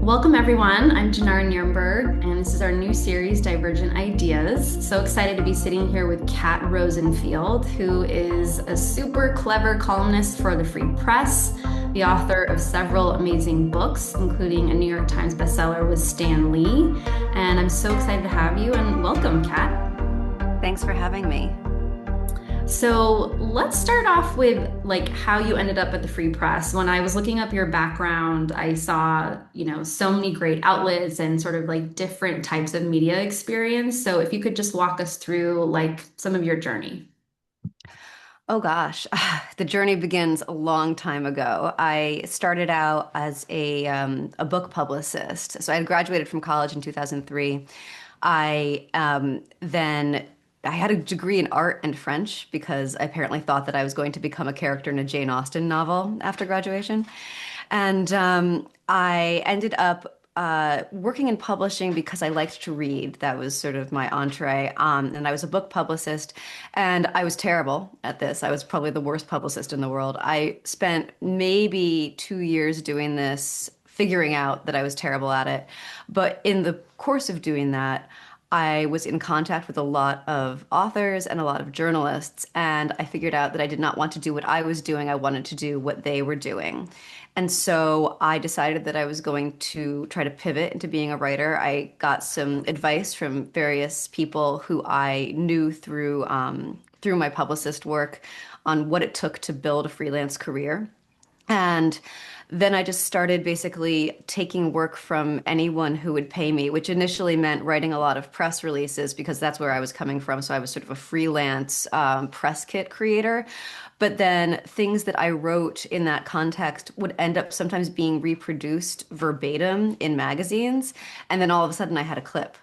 Welcome everyone. I'm Jenara Nerenberg, and this is our new series, Divergent Ideas. So excited to be sitting here with Kat Rosenfield, who is a super clever columnist for the Free Press, the author of several amazing books, including a New York Times bestseller with Stan Lee. And I'm so excited to have you, and welcome, Kat. Thanks for having me. So let's start off with like how you ended up at the Free Press. When I was looking up your background, I saw, so many great outlets and sort of like different types of media experience. So if you could just walk us through like some of your journey. Oh gosh, the journey begins a long time ago. I started out as a book publicist. So I had graduated from college in 2003. Then I had a degree in art and French because I apparently thought that I was going to become a character in a Jane Austen novel after graduation. And I ended up working in publishing because I liked to read. That was sort of my entree. And I was a book publicist, and I was terrible at this. I was probably the worst publicist in the world. I spent maybe 2 years doing this, figuring out that I was terrible at it. But in the course of doing that, I was in contact with a lot of authors and a lot of journalists, and I figured out that I did not want to do what I was doing. I wanted to do what they were doing. And so I decided that I was going to try to pivot into being a writer. I got some advice from various people who I knew through my publicist work on what it took to build a freelance career. And then I just started basically taking work from anyone who would pay me, which initially meant writing a lot of press releases because that's where I was coming from. So I was sort of a freelance press kit creator. But then things that I wrote in that context would end up sometimes being reproduced verbatim in magazines. And then all of a sudden I had a clip.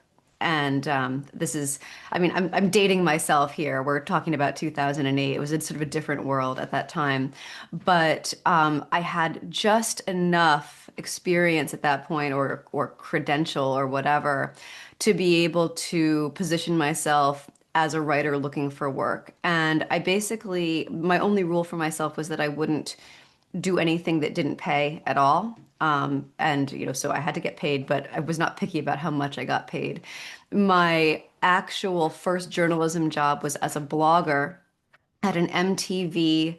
And this is, I mean, I'm dating myself here. We're talking about 2008. It was in sort of a different world at that time. But I had just enough experience at that point or credential or whatever to be able to position myself as a writer looking for work. And I basically, my only rule for myself was that I wouldn't do anything that didn't pay at all. So I had to get paid, but I was not picky about how much I got paid. My actual first journalism job was as a blogger at an MTV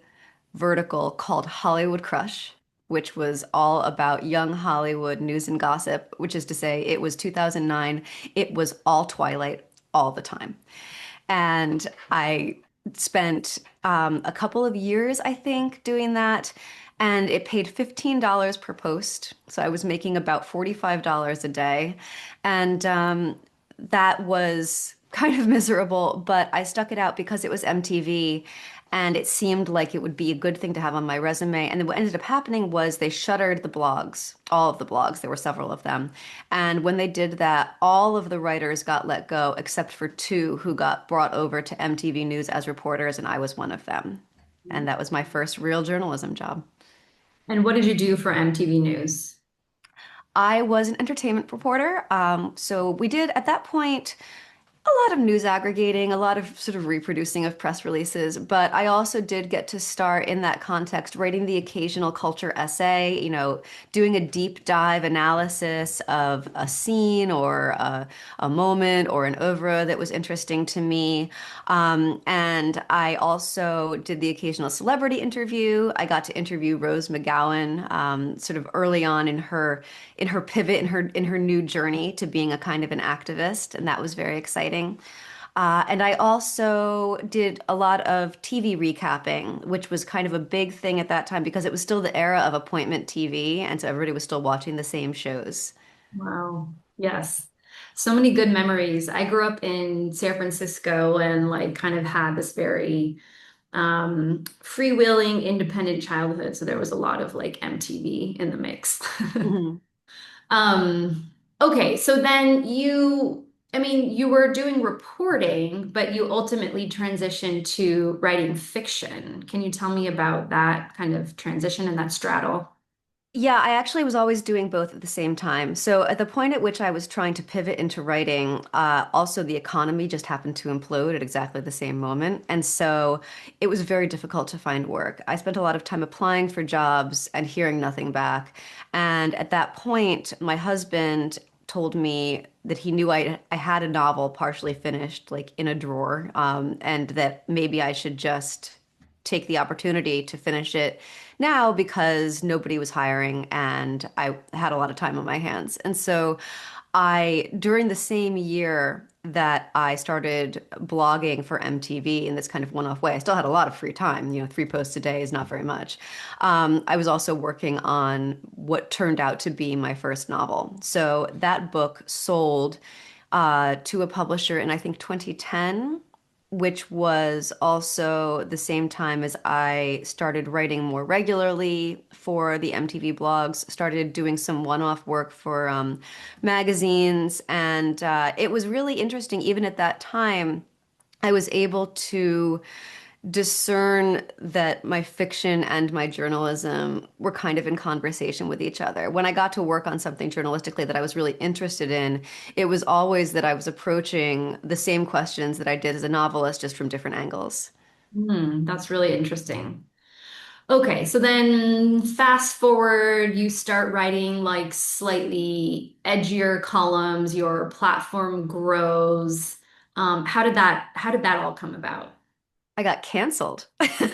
vertical called Hollywood Crush, which was all about young Hollywood news and gossip, which is to say, it was 2009. It was all Twilight all the time. And I spent a couple of years, I think, doing that. And it paid $15 per post. So I was making about $45 a day. And that was kind of miserable, but I stuck it out because it was MTV and it seemed like it would be a good thing to have on my resume. And then what ended up happening was they shuttered the blogs, all of the blogs. There were several of them. And when they did that, all of the writers got let go except for two who got brought over to MTV News as reporters, and I was one of them. And that was my first real journalism job. And what did you do for MTV News? I was an entertainment reporter. So we did at that point a lot of news aggregating, a lot of sort of reproducing of press releases, but I also did get to start in that context, writing the occasional culture essay, doing a deep dive analysis of a scene or a moment or an oeuvre that was interesting to me. And I also did the occasional celebrity interview. I got to interview Rose McGowan, sort of early on in her pivot in her new journey to being a kind of an activist, and that was very exciting. And I also did a lot of TV recapping, which was kind of a big thing at that time because it was still the era of appointment TV, and so everybody was still watching the same shows. Wow. Yes. So many good memories. I grew up in San Francisco and like kind of had this very freewheeling, independent childhood. So there was a lot of like MTV in the mix. Mhm. Um, okay, so then you were doing reporting, but you ultimately transitioned to writing fiction. Can you tell me about that kind of transition and that straddle? Yeah, I actually was always doing both at the same time. So at the point at which I was trying to pivot into writing, also the economy just happened to implode at exactly the same moment. And so it was very difficult to find work. I spent a lot of time applying for jobs and hearing nothing back. And at that point, my husband told me that he knew I had a novel partially finished, like in a drawer, and that maybe I should just take the opportunity to finish it now because nobody was hiring and I had a lot of time on my hands. And so during the same year that I started blogging for MTV in this kind of one-off way, I still had a lot of free time. You know, 3 posts a day is not very much. I was also working on what turned out to be my first novel. So that book sold to a publisher in, I think, 2010, which was also the same time as I started writing more regularly for the MTV blogs, started doing some one-off work for magazines, and it was really interesting. Even at that time, I was able to discern that my fiction and my journalism were kind of in conversation with each other. When I got to work on something journalistically that I was really interested in, it was always that I was approaching the same questions that I did as a novelist, just from different angles. That's really interesting. Okay, so then fast forward, you start writing like slightly edgier columns, your platform grows. How did that all come about? I got canceled. Okay,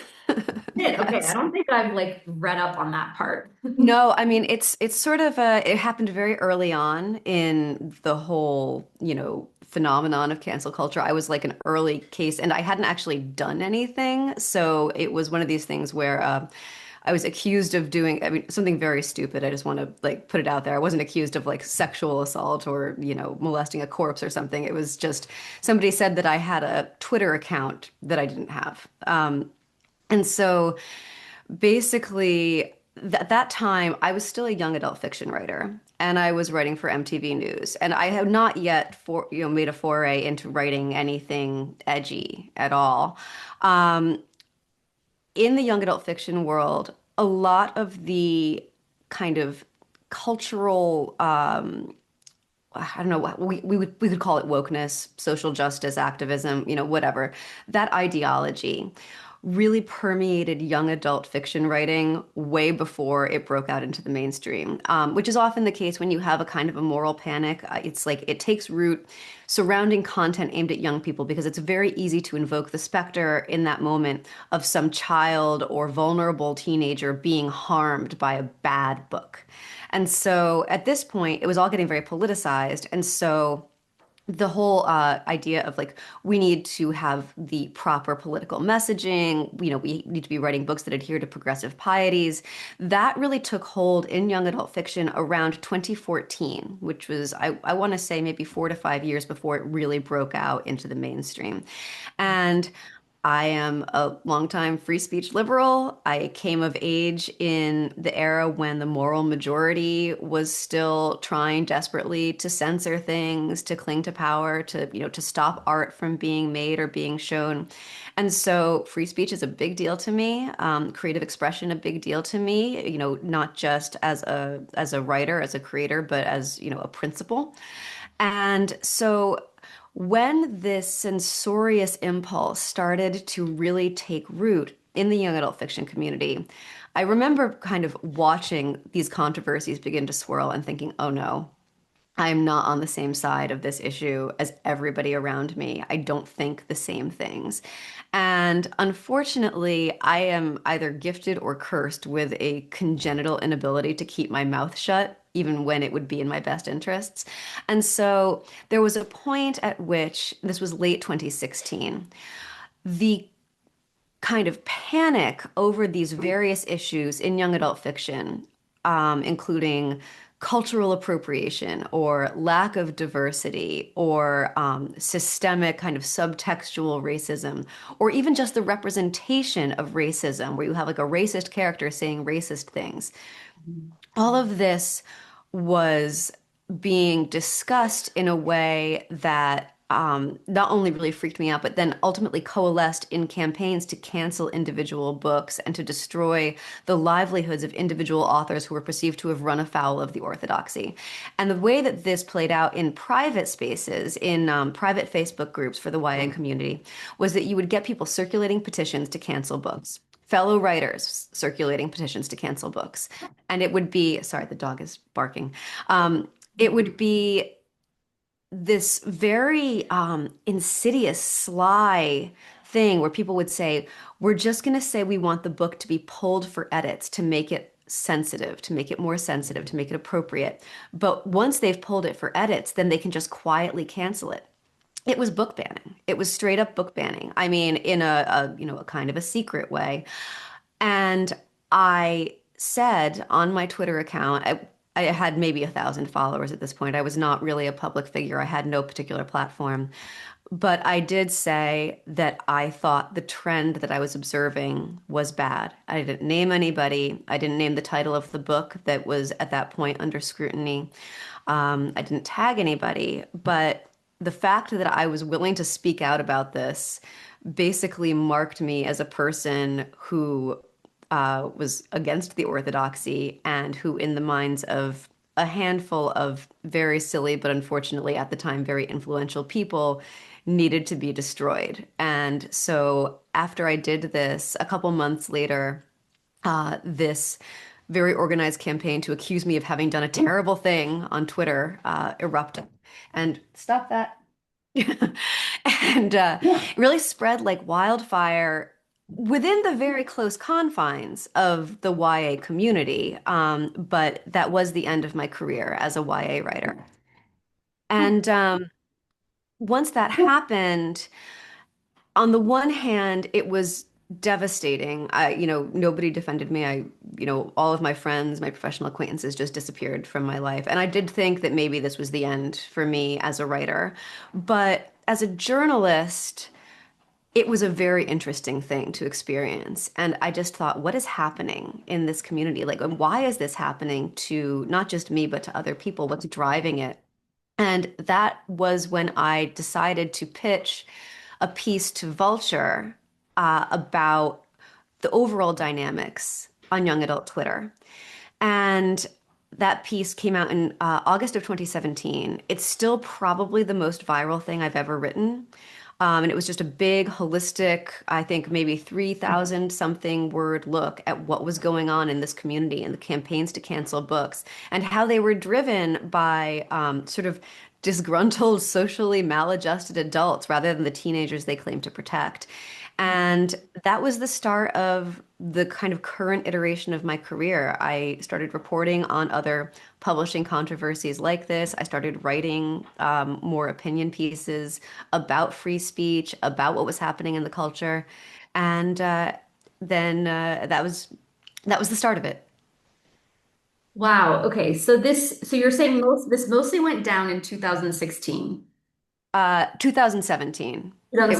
I Yes. don't think I've like read up on that part. No, I mean it's sort of it happened very early on in the whole, phenomenon of cancel culture. I was like an early case and I hadn't actually done anything. So it was one of these things where I was accused of doing, I mean, something very stupid. I just want to like put it out there. I wasn't accused of like sexual assault or, molesting a corpse or something. It was just somebody said that I had a Twitter account that I didn't have. And so basically, at that time, I was still a young adult fiction writer, and I was writing for MTV News, and I had not yet made a foray into writing anything edgy at all. Um, in the young adult fiction world, a lot of the kind of cultural I don't know what we could call it wokeness, social justice, activism, whatever. That ideology really permeated young adult fiction writing way before it broke out into the mainstream, which is often the case when you have a kind of a moral panic. It's like it takes root surrounding content aimed at young people because it's very easy to invoke the specter in that moment of some child or vulnerable teenager being harmed by a bad book. And so at this point, it was all getting very politicized. And so the whole idea of like, we need to have the proper political messaging, we need to be writing books that adhere to progressive pieties. That really took hold in young adult fiction around 2014, which was, I want to say, maybe 4 to 5 years before it really broke out into the mainstream. And I am a longtime free speech liberal. I came of age in the era when the moral majority was still trying desperately to censor things, to cling to power, to stop art from being made or being shown. And so free speech is a big deal to me. Creative expression, a big deal to me, not just as a writer, as a creator, but as, a principle. And so when this censorious impulse started to really take root in the young adult fiction community, I remember kind of watching these controversies begin to swirl and thinking, oh no, I'm not on the same side of this issue as everybody around me. I don't think the same things. And unfortunately, I am either gifted or cursed with a congenital inability to keep my mouth shut, even when it would be in my best interests. And so there was a point at which, this was late 2016, the kind of panic over these various issues in young adult fiction, including cultural appropriation or lack of diversity or systemic kind of subtextual racism, or even just the representation of racism, where you have like a racist character saying racist things. All of this was being discussed in a way that not only really freaked me out, but then ultimately coalesced in campaigns to cancel individual books and to destroy the livelihoods of individual authors who were perceived to have run afoul of the orthodoxy. And the way that this played out in private spaces, in private Facebook groups for the YA community, was that you would get people circulating petitions to cancel books. Fellow writers circulating petitions to cancel books. And it would be, sorry, the dog is barking. It would be this very insidious, sly thing where people would say, we're just going to say we want the book to be pulled for edits to make it sensitive, to make it more sensitive, to make it appropriate. But once they've pulled it for edits, then they can just quietly cancel it. It was book banning. It was straight up book banning. I mean, in a kind of a secret way. And I said on my Twitter account, I had maybe 1,000 followers at this point. I was not really a public figure. I had no particular platform. But I did say that I thought the trend that I was observing was bad. I didn't name anybody. I didn't name the title of the book that was at that point under scrutiny. I didn't tag anybody. But the fact that I was willing to speak out about this basically marked me as a person who was against the orthodoxy and who, in the minds of a handful of very silly, but unfortunately at the time very influential people, needed to be destroyed. And so after I did this, a couple months later, this very organized campaign to accuse me of having done a terrible thing on Twitter erupted. And stop that. And it really spread like wildfire within the very close confines of the YA community. But that was the end of my career as a YA writer. And once that happened, on the one hand, it was devastating. Nobody defended me. All of my friends, my professional acquaintances just disappeared from my life. And I did think that maybe this was the end for me as a writer. But as a journalist, it was a very interesting thing to experience. And I just thought, what is happening in this community? Like, why is this happening to not just me, but to other people? What's driving it? And that was when I decided to pitch a piece to Vulture about the overall dynamics on young adult Twitter. And that piece came out in August of 2017. It's still probably the most viral thing I've ever written. And it was just a big, holistic, I think maybe 3,000 something word look at what was going on in this community and the campaigns to cancel books and how they were driven by sort of disgruntled, socially maladjusted adults rather than the teenagers they claim to protect. And that was the start of the kind of current iteration of my career. I started reporting on other publishing controversies like this. I started writing more opinion pieces about free speech, about what was happening in the culture, and then that was the start of it. Wow. Okay. So you're saying this mostly went down in 2016. 2017. Okay.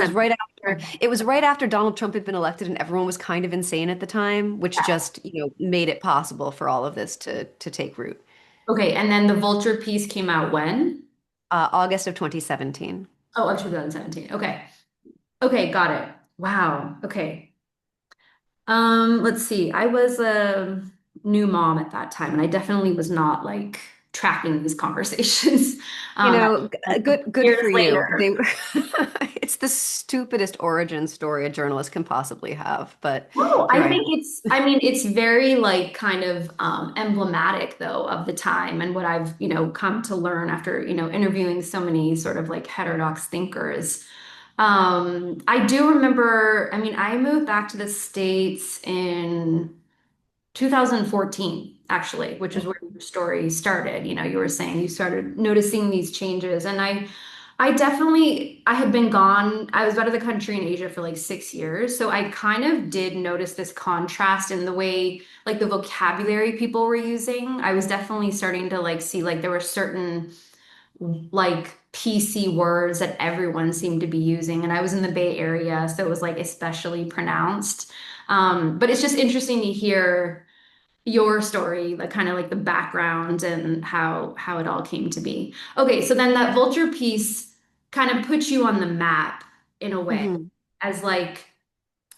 It was right after Donald Trump had been elected and everyone was kind of insane at the time, which just, made it possible for all of this to take root. Okay. And then the Vulture piece came out when? August of 2017. Oh, of 2017. Okay. Okay, got it. Wow. Okay. Let's see. I was a new mom at that time, and I definitely was not like tracking these conversations. Good Years for you. later. It's the stupidest origin story a journalist can possibly have, but No, here I I think am. I mean, it's very like kind of emblematic though of the time and what I've, come to learn after, interviewing so many sort of like heterodox thinkers. I do remember, I mean, I moved back to the States in 2014, actually, which is where your story started. You were saying you started noticing these changes, and I had been gone. I was out of the country in Asia for like 6 years, so I kind of did notice this contrast in the way, like the vocabulary people were using. I was definitely starting to like see like there were certain like PC words that everyone seemed to be using, and I was in the Bay Area, so it was like especially pronounced. But it's just interesting to hear your story, like kind of like the background and how it all came to be. Okay, so then that Vulture piece, kind of put you on the map in a way Hmm. as like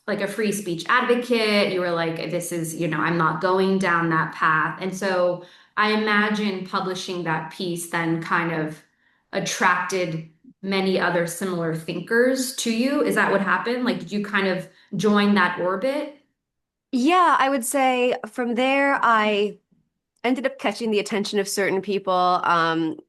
a free speech advocate. You were like, this is, I'm not going down that path. And so I imagine publishing that piece then kind of attracted many other similar thinkers to you. Is that what happened? Like, did you kind of join that orbit? Yeah, I would say from there, I ended up catching the attention of certain people.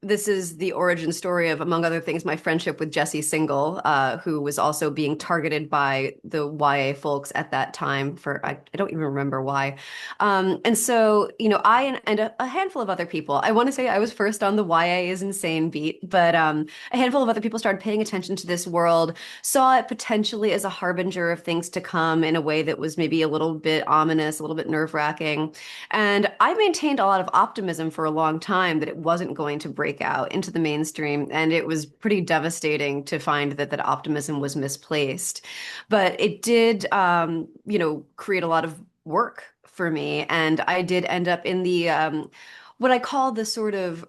This is the origin story of, among other things, my friendship with Jesse Singal, who was also being targeted by the YA folks at that time for, I don't even remember why. And so, I and a handful of other people, I want to say I was first on the YA is insane beat, but a handful of other people started paying attention to this world, saw it potentially as a harbinger of things to come in a way that was maybe a little bit ominous, a little bit nerve-wracking. And I maintained a lot of optimism for a long time that it wasn't going to break out into the mainstream. And it was pretty devastating to find that that optimism was misplaced. But it did, create a lot of work for me. And I did end up in the what I call the sort of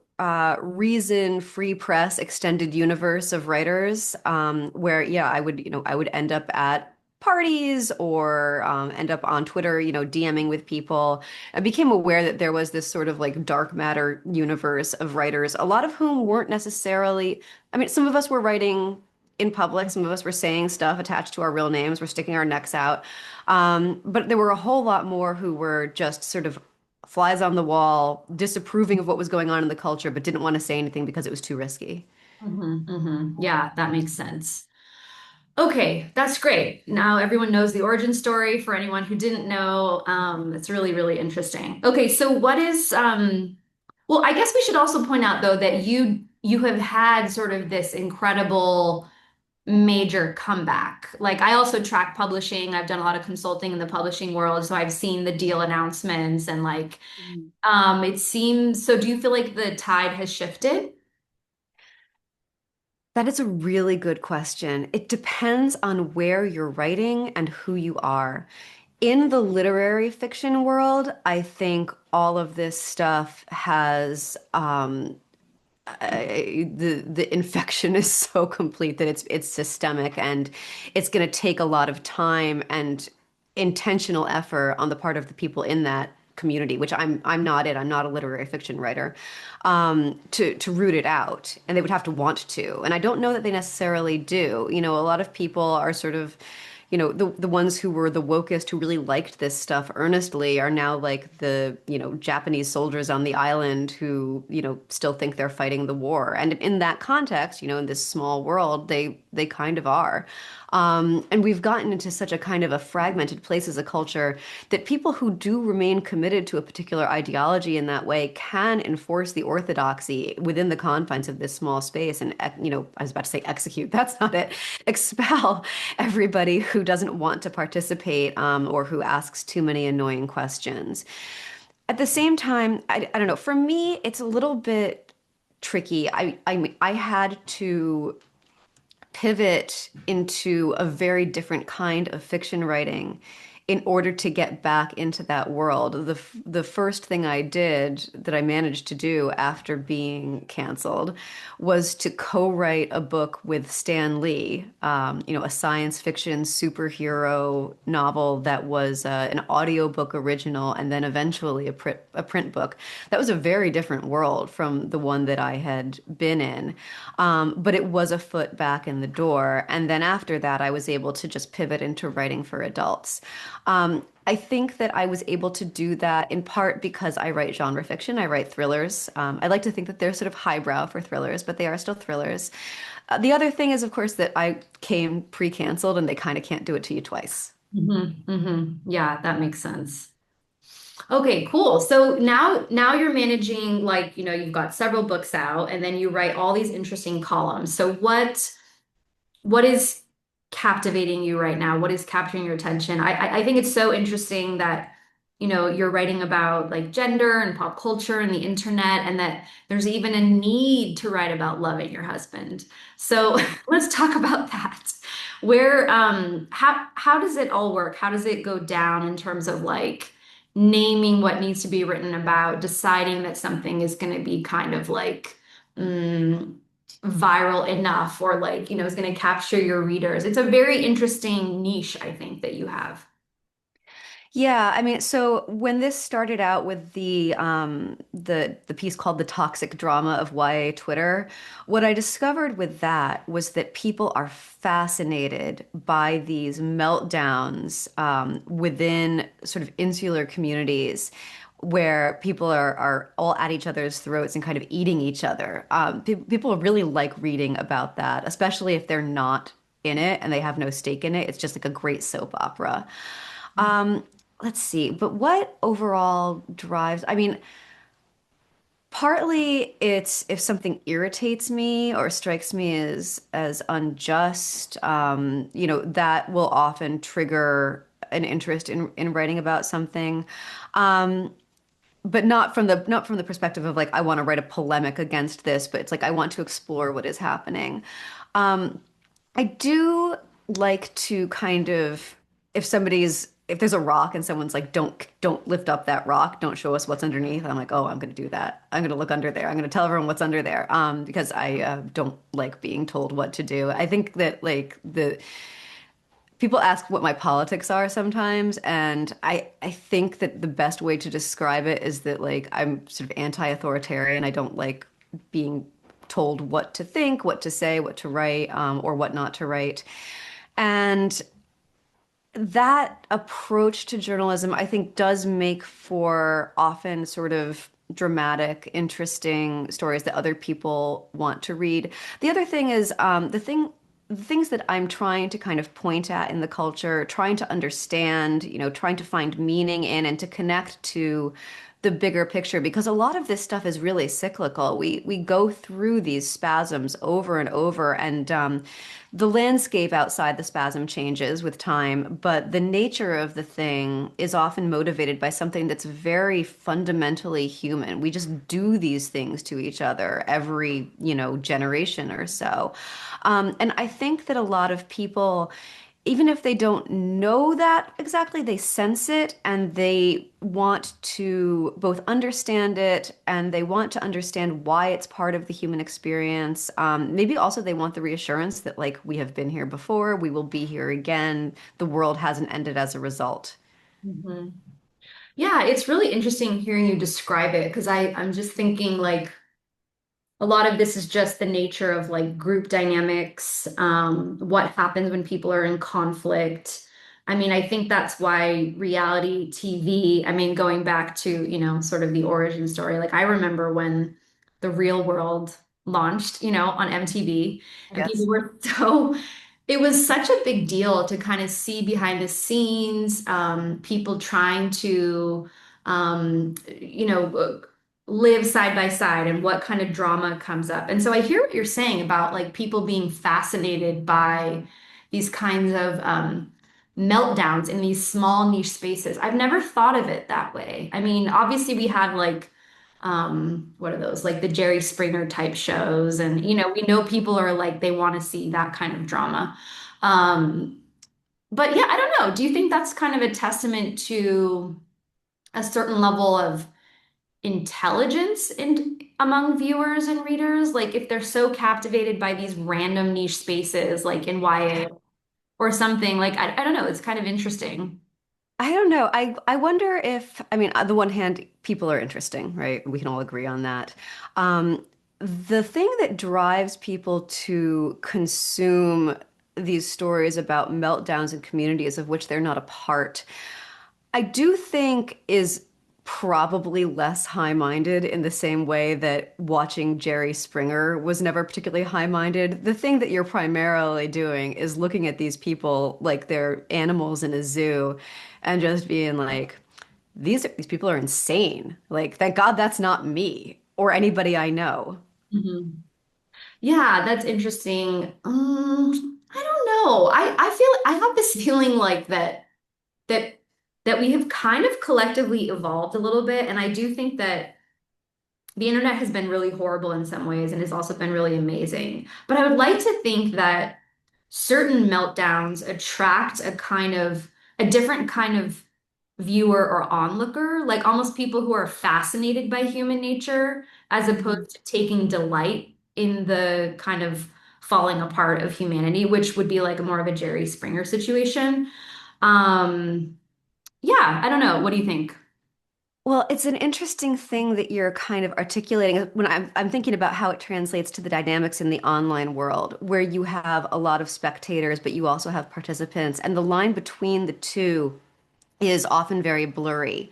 reason free press extended universe of writers, where yeah, I would end up at parties or end up on Twitter, DMing with people. I became aware that there was this sort of like dark matter universe of writers, a lot of whom weren't necessarily, I mean, some of us were writing in public, some of us were saying stuff attached to our real names, we're sticking our necks out. But there were a whole lot more who were just sort of flies on the wall, disapproving of what was going on in the culture, but didn't want to say anything because it was too risky. Yeah, that makes sense. Okay, that's great. Now everyone knows the origin story. For anyone who didn't know, it's really, really interesting. Okay, so what is well, I guess we should also point out though that you have had sort of this incredible major comeback. Like I also track publishing. I've done a lot of consulting in the publishing world, so I've seen the deal announcements and like it seems so do you feel like the tide has shifted? That is a really good question. It depends on where you're writing and who you are. In the literary fiction world, I think all of this stuff has the infection is so complete that it's systemic and it's going to take a lot of time and intentional effort on the part of the people in that community, which I'm not it. I'm not a literary fiction writer, to root it out, and they would have to want to. And I don't know that they necessarily do. A lot of people are sort of the ones who were the wokest who really liked this stuff earnestly are now like the, Japanese soldiers on the island who, still think they're fighting the war. And in that context, in this small world, they kind of are. And we've gotten into such a kind of a fragmented place as a culture that people who do remain committed to a particular ideology in that way can enforce the orthodoxy within the confines of this small space and, I was about to say execute, that's not it, expel everybody who doesn't want to participate or who asks too many annoying questions. At the same time, I don't know, for me, it's a little bit tricky. I had to pivot into a very different kind of fiction writing in order to get back into that world. The first thing I did that I managed to do after being canceled was to co-write a book with Stan Lee, a science fiction superhero novel that was an audiobook original and then eventually a print book. That was a very different world from the one that I had been in. But it was a foot back in the door. And then after that, I was able to just pivot into writing for adults. I think that I was able to do that in part because I write genre fiction. I write thrillers. I like to think that they're sort of highbrow for thrillers, but they are still thrillers. The other thing is, of course, that I came pre-canceled and they kind of can't do it to you twice. Yeah, that makes sense. Okay, cool. So now you're managing like, you've got several books out and then you write all these interesting columns. So what is captivating you right now? What is capturing your attention? I think it's so interesting that, you're writing about like gender and pop culture and the internet, and that there's even a need to write about loving your husband. So let's talk about that. Where, how does it all work? How does it go down in terms of like naming what needs to be written about, deciding that something is going to be kind of like, mm, viral enough or like, is going to capture your readers. It's a very interesting niche, I think, that you have. Yeah, I mean, so when this started out with the piece called "The Toxic Drama of YA Twitter," what I discovered with that was that people are fascinated by these meltdowns within sort of insular communities where people are all at each other's throats and kind of eating each other. People really like reading about that, especially if they're not in it and they have no stake in it. It's just like a great soap opera. Um, let's see, but what overall drives, I mean, partly it's if something irritates me or strikes me as unjust, that will often trigger an interest in writing about something. Um, but not from the perspective of like I want to write a polemic against this, but it's like I want to explore what is happening. Um, I do like to kind of if there's a rock and someone's like don't lift up that rock, don't show us what's underneath. I'm like, "Oh, I'm going to do that. I'm going to look under there. I'm going to tell everyone what's under there." Because I don't like being told what to do. I think that like the people ask what my politics are sometimes, and I think that the best way to describe it is that like I'm sort of anti-authoritarian. I don't like being told what to think, what to say, what to write, or what not to write. And that approach to journalism, I think, does make for often sort of dramatic, interesting stories that other people want to read. The other thing is the things that I'm trying to kind of point at in the culture, trying to understand, trying to find meaning in and to connect to the bigger picture because a lot of this stuff is really cyclical. We go through these spasms over and over, and the landscape outside the spasm changes with time, but the nature of the thing is often motivated by something that's very fundamentally human. We just do these things to each other every, generation or so. And I think that a lot of people, even if they don't know that exactly, they sense it and they want to both understand it and they want to understand why it's part of the human experience. Maybe also they want the reassurance that, like, we have been here before, we will be here again. The world hasn't ended as a result. Mhm. Yeah, it's really interesting hearing you describe it because I'm just thinking like a lot of this is just the nature of like group dynamics, what happens when people are in conflict. I mean, I think that's why reality TV, I mean, going back to, sort of the origin story, like I remember when The Real World launched, on MTV, and people Yes. were it was such a big deal to kind of see behind the scenes, people trying to, live side by side and what kind of drama comes up. And so I hear what you're saying about like people being fascinated by these kinds of meltdowns in these small niche spaces. I've never thought of it that way. I mean, obviously we have like what are those? Like the Jerry Springer type shows and we know people are like they want to see that kind of drama. Um but yeah, I don't know. Do you think that's kind of a testament to a certain level of intelligence in among viewers and readers? Like if they're so captivated by these random niche spaces like in YA or something, like I don't know, it's kind of interesting. I don't know. I wonder if, I mean, on the one hand, people are interesting, right? We can all agree on that. The thing that drives people to consume these stories about meltdowns in communities of which they're not a part, I do think is probably less high-minded in the same way that watching Jerry Springer was never particularly high-minded. The thing that you're primarily doing is looking at these people like they're animals in a zoo and just being like, these people are insane. Like, thank God that's not me or anybody I know. Mhm. Yeah, that's interesting. I don't know. I feel I have this feeling like that that we have kind of collectively evolved a little bit, and I do think that the internet has been really horrible in some ways and has also been really amazing. But I would like to think that certain meltdowns attract a different kind of viewer or onlooker, like almost people who are fascinated by human nature as Mhm. opposed to taking delight. in the kind of falling apart of humanity, which would be like more of a Jerry Springer situation. Um, yeah, I don't know. What do you think? Well, it's an interesting thing that you're kind of articulating when I'm thinking about how it translates to the dynamics in the online world, where you have a lot of spectators, but you also have participants, and the line between the two is often very blurry.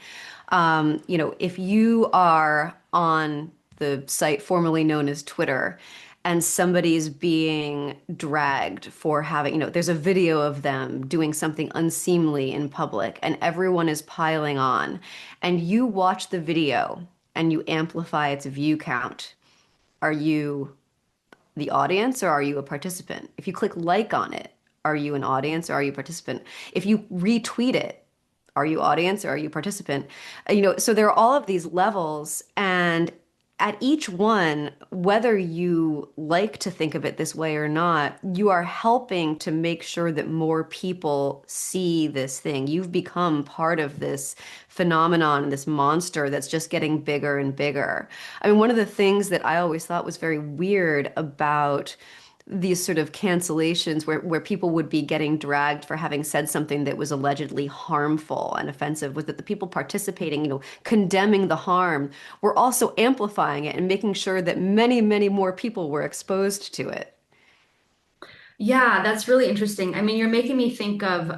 If you are on the site formerly known as Twitter and somebody's being dragged for having, there's a video of them doing something unseemly in public and everyone is piling on, and you watch the video and you amplify its view count, are you the audience or are you a participant? If you click like on it, are you an audience or are you a participant? If you retweet it, are you audience or are you participant? So there are all of these levels, and at each one, whether you like to think of it this way or not, you are helping to make sure that more people see this thing. You've become part of this phenomenon, this monster that's just getting bigger and bigger. I mean, one of the things that I always thought was very weird about these sort of cancellations where people would be getting dragged for having said something that was allegedly harmful and offensive was that the people participating, condemning the harm, were also amplifying it and making sure that many, many more people were exposed to it. Yeah, that's really interesting. I mean, you're making me think of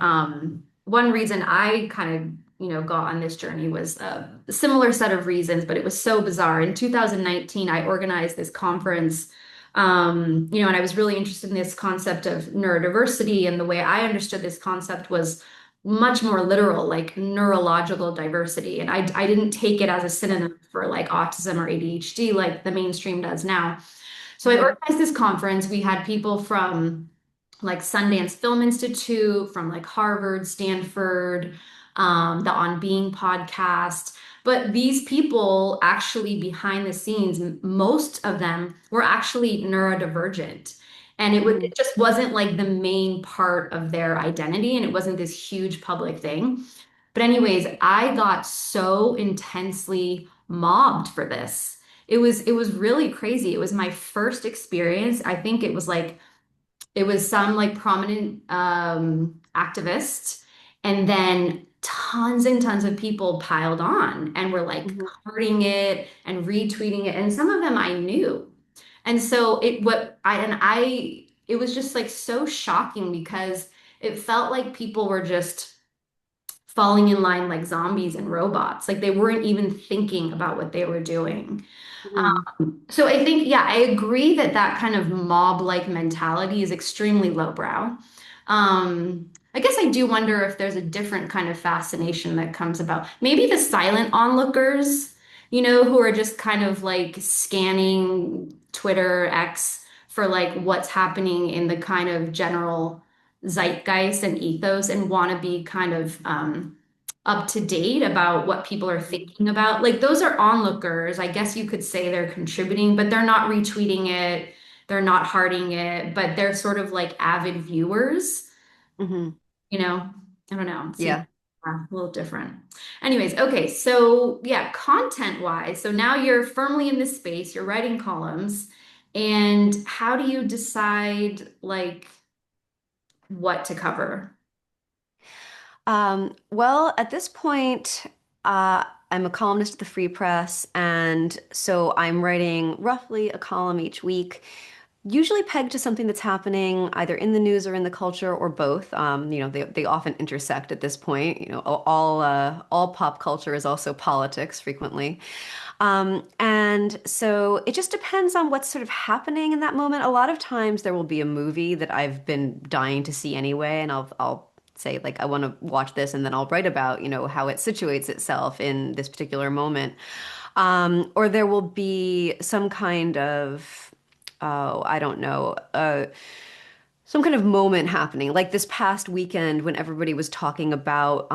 one reason I kind of, got on this journey was a similar set of reasons, but it was so bizarre. In 2019, I organized this conference, and I was really interested in this concept of neurodiversity, and the way I understood this concept was much more literal, like neurological diversity. And I didn't take it as a synonym for like autism or ADHD like the mainstream does now. So I Mhm. organized this conference. We had people from like Sundance Film Institute, from like Harvard, Stanford, the On Being podcast. But these people actually behind the scenes, most of them were actually neurodivergent. And Mhm. it just wasn't like the main part of their identity, and it wasn't this huge public thing. But anyways, I got so intensely mobbed for this. It was really crazy. It was my first experience. I think it was some like prominent activist, and then tons and tons of people piled on and were like Mhm. hearting it and retweeting it, and some of them I knew. And so it was just like so shocking because it felt like people were just falling in line like zombies and robots. Like they weren't even thinking about what they were doing. Mhm. So I think, yeah, I agree that that kind of mob-like mentality is extremely lowbrow. I guess I do wonder if there's a different kind of fascination that comes about. Maybe the silent onlookers, who are just kind of like scanning Twitter, X for like what's happening in the kind of general zeitgeist and ethos and want to be kind of up to date about what people are thinking about. Like those are onlookers. I guess you could say they're contributing, but they're not retweeting it. They're not hearting it, but they're sort of like avid viewers, Mhm. you know? I don't know. It seems Yeah. a little different. Anyways, okay. So yeah, content wise. So now you're firmly in this space, you're writing columns. And how do you decide like what to cover? Well, at this point, I'm a columnist at the Free Press, and so I'm writing roughly a column each week, usually pegged to something that's happening either in the news or in the culture or both. They often intersect at this point. All pop culture is also politics frequently. And so it just depends on what's sort of happening in that moment. A lot of times there will be a movie that I've been dying to see anyway, and I'll say like I want to watch this, and then I'll write about, how it situates itself in this particular moment. Or there will be some kind of, oh, I don't know, some kind of moment happening, like this past weekend when everybody was talking about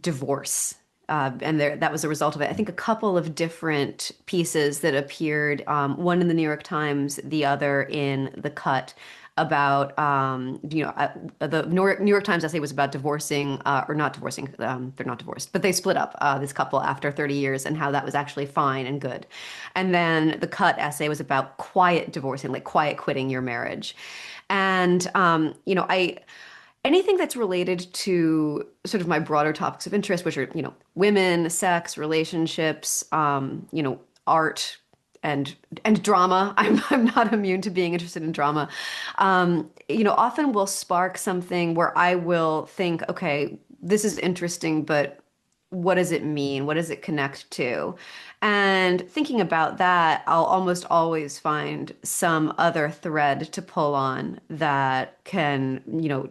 divorce. And that was a result of it. I think a couple of different pieces that appeared, one in the New York Times, the other in The Cut, about, the New York Times essay was about divorcing, or not divorcing, they're not divorced, but they split up, this couple after 30 years and how that was actually fine and good. And then the Cut essay was about quiet divorcing, like quiet quitting your marriage. And, anything that's related to sort of my broader topics of interest, which are, women, sex, relationships, art and drama. I'm not immune to being interested in drama. Often will spark something where I will think, okay, this is interesting, but what does it mean? What does it connect to? And thinking about that, I'll almost always find some other thread to pull on that can,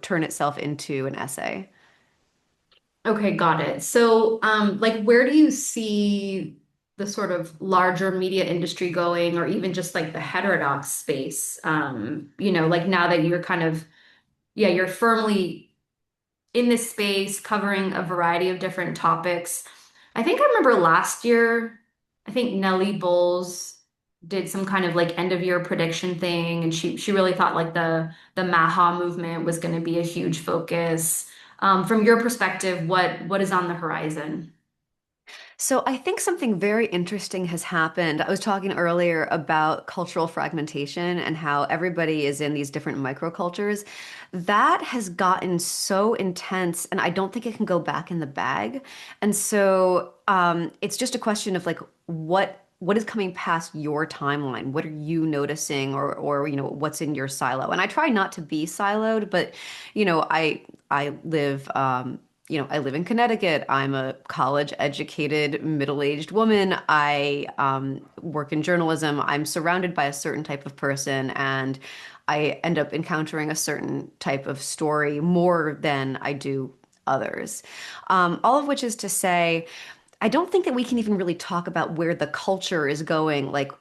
turn itself into an essay. Okay, got it. So, like, where do you see the sort of larger media industry going, or even just like the heterodox space? Like now that you're kind of, yeah, you're firmly in this space covering a variety of different topics. I think I remember last year, I think Nellie Bowles did some kind of like end of year prediction thing, and she really thought like the MAHA movement was going to be a huge focus. From your perspective, what is on the horizon? So I think something very interesting has happened. I was talking earlier about cultural fragmentation and how everybody is in these different microcultures. That has gotten so intense, and I don't think it can go back in the bag. And so it's just a question of like what is coming past your timeline? What are you noticing, or what's in your silo? And I try not to be siloed, but I live. I live in Connecticut. I'm a college educated, middle-aged woman. I work in journalism. I'm surrounded by a certain type of person, and I end up encountering a certain type of story more than I do others. All of which is to say, I don't think that we can even really talk about where the culture is going, like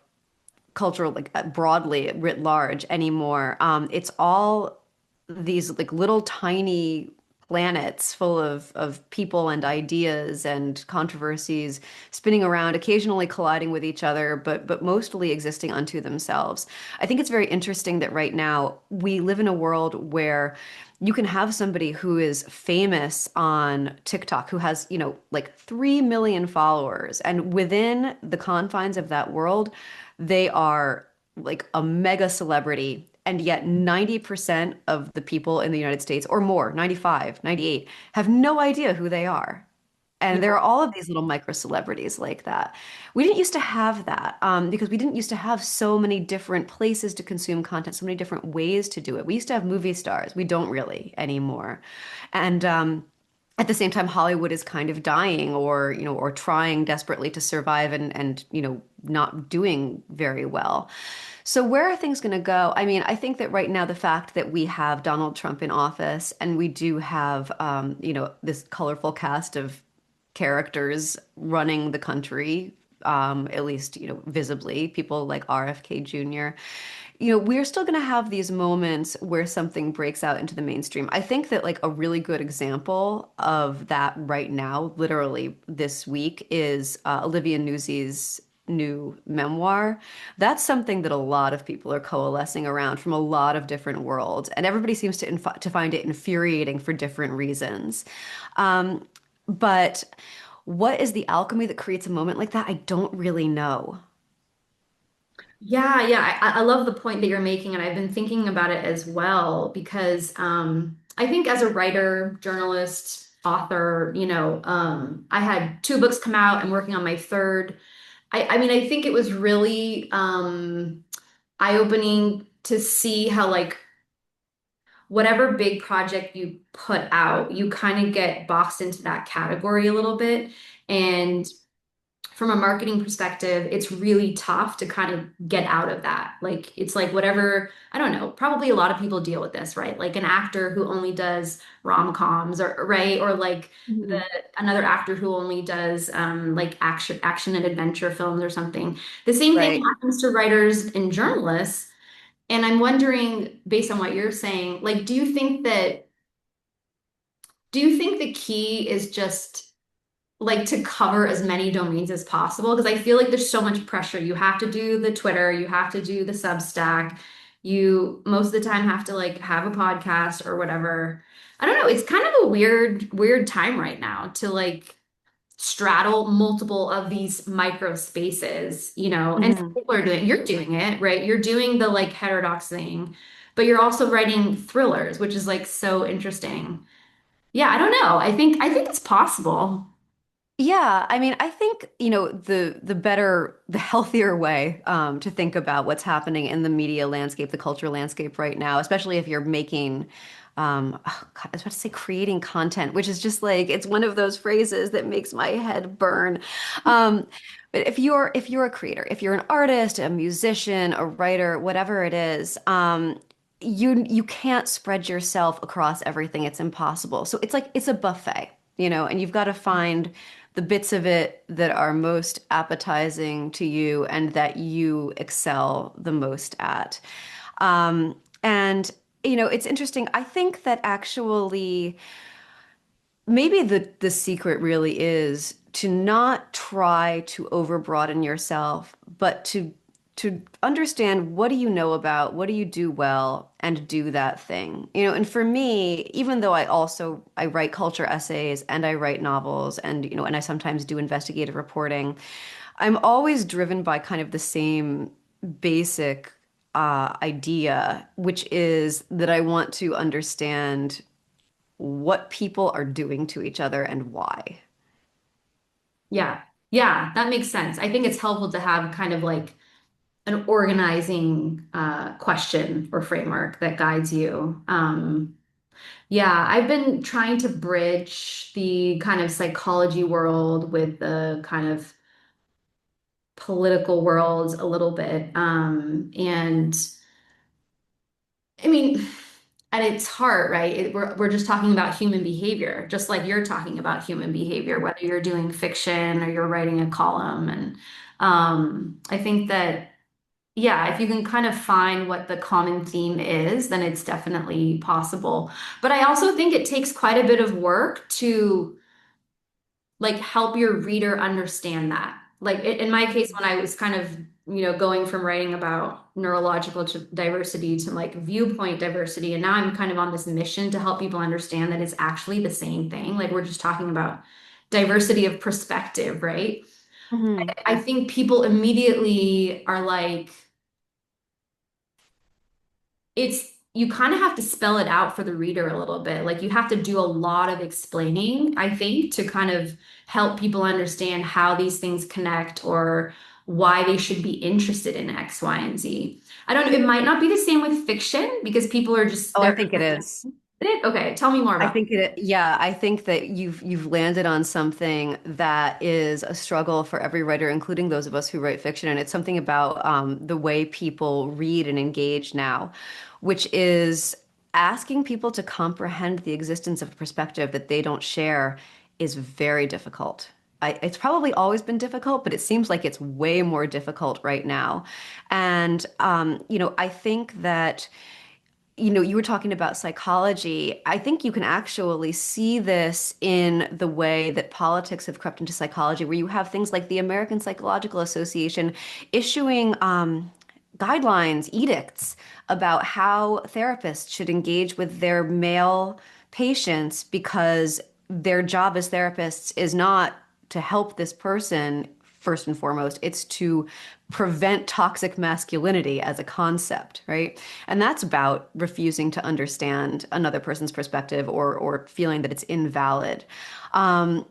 cultural, like broadly writ large anymore. It's all these like little tiny planets full of people and ideas and controversies spinning around, occasionally colliding with each other, but mostly existing unto themselves. I think it's very interesting that right now we live in a world where you can have somebody who is famous on TikTok who has, like 3 million followers, and within the confines of that world, they are like a mega celebrity, and yet 90% of the people in the United States or more, 95, 98, have no idea who they are. And there are all of these little micro celebrities like that. We didn't used to have that, because we didn't used to have so many different places to consume content, so many different ways to do it. We used to have movie stars. We don't really anymore. And at the same time, Hollywood is kind of dying, or trying desperately to survive, and not doing very well. So where are things going to go? I mean, I think that right now the fact that we have Donald Trump in office, and we do have, this colorful cast of characters running the country, at least, visibly, people like RFK Jr. We're still going to have these moments where something breaks out into the mainstream. I think that like a really good example of that right now, literally this week, is Olivia Newsey's new memoir. That's something that a lot of people are coalescing around from a lot of different worlds, and everybody seems to find it infuriating for different reasons. But what is the alchemy that creates a moment like that? I don't really know. Yeah, yeah, I love the point that you're making, and I've been thinking about it as well because I think as a writer, journalist, author, I had two books come out. I'm working on my third. I mean, I think it was really eye-opening to see how like whatever big project you put out, you kind of get boxed into that category a little bit. And from a marketing perspective, it's really tough to kind of get out of that. Like it's like whatever, I don't know, probably a lot of people deal with this, right? Like an actor who only does rom-coms or right, or like the Mhm. another actor who only does like action and adventure films or something. The same thing Right. happens to writers and journalists. And I'm wondering, based on what you're saying, like, do you think the key is just like to cover as many domains as possible? Because I feel like there's so much pressure. You have to do the Twitter, you have to do the Substack, You most of the time have to like have a podcast or whatever. I don't know. It's kind of a weird time right now to like straddle multiple of these micro spaces, and some Mhm. people are you're doing it, right? You're doing the like heterodox thing, but you're also writing thrillers, which is like so interesting. Yeah, I don't know. I think it's possible. Yeah, I mean, I think, the better, the healthier way to think about what's happening in the media landscape, the cultural landscape right now, especially if you're making, oh God, I was about to say creating content, which is just like it's one of those phrases that makes my head burn. Um, but if you're a creator, if you're an artist, a musician, a writer, whatever it is, you can't spread yourself across everything. It's impossible. So it's like it's a buffet, and you've got to find the bits of it that are most appetizing to you and that you excel the most at. And it's interesting. I think that actually maybe the secret really is to not try to overbroaden yourself, but to understand what do you know about, what do you do well, and do that thing. And for me, even though I write culture essays and I write novels and and I sometimes do investigative reporting, I'm always driven by kind of the same basic idea, which is that I want to understand what people are doing to each other and why. Yeah. Yeah, that makes sense. I think it's helpful to have kind of like an organizing question or framework that guides you. Yeah, I've been trying to bridge the kind of psychology world with the kind of political world a little bit. And I mean, at its heart, right, we're just talking about human behavior, just like you're talking about human behavior, whether you're doing fiction or you're writing a column. And I think that, yeah, if you can kind of find what the common theme is, then it's definitely possible. But I also think it takes quite a bit of work to like help your reader understand that. Like in my case, when I was kind of, going from writing about neurological diversity to like viewpoint diversity, and now I'm kind of on this mission to help people understand that it's actually the same thing. Like we're just talking about diversity of perspective, right? Hmm. I think people immediately are like, it's you kind of have to spell it out for the reader a little bit. Like you have to do a lot of explaining, I think, to kind of help people understand how these things connect or why they should be interested in X, Y, and Z. I don't know, it might not be the same with fiction because people are just Oh, I they're think it is. okay, tell me more I about think yeah, I think that you've landed on something that is a struggle for every writer, including those of us who write fiction. And it's something about the way people read and engage now, which is asking people to comprehend the existence of a perspective that they don't share is very difficult. It's probably always been difficult, but it seems like it's way more difficult right now. And I think that you were talking about psychology. I think you can actually see this in the way that politics have crept into psychology, where you have things like the American Psychological Association issuing guidelines, edicts about how therapists should engage with their male patients because their job as therapists is not to help this person first and foremost, it's to prevent toxic masculinity as a concept, right? And that's about refusing to understand another person's perspective or feeling that it's invalid. Um,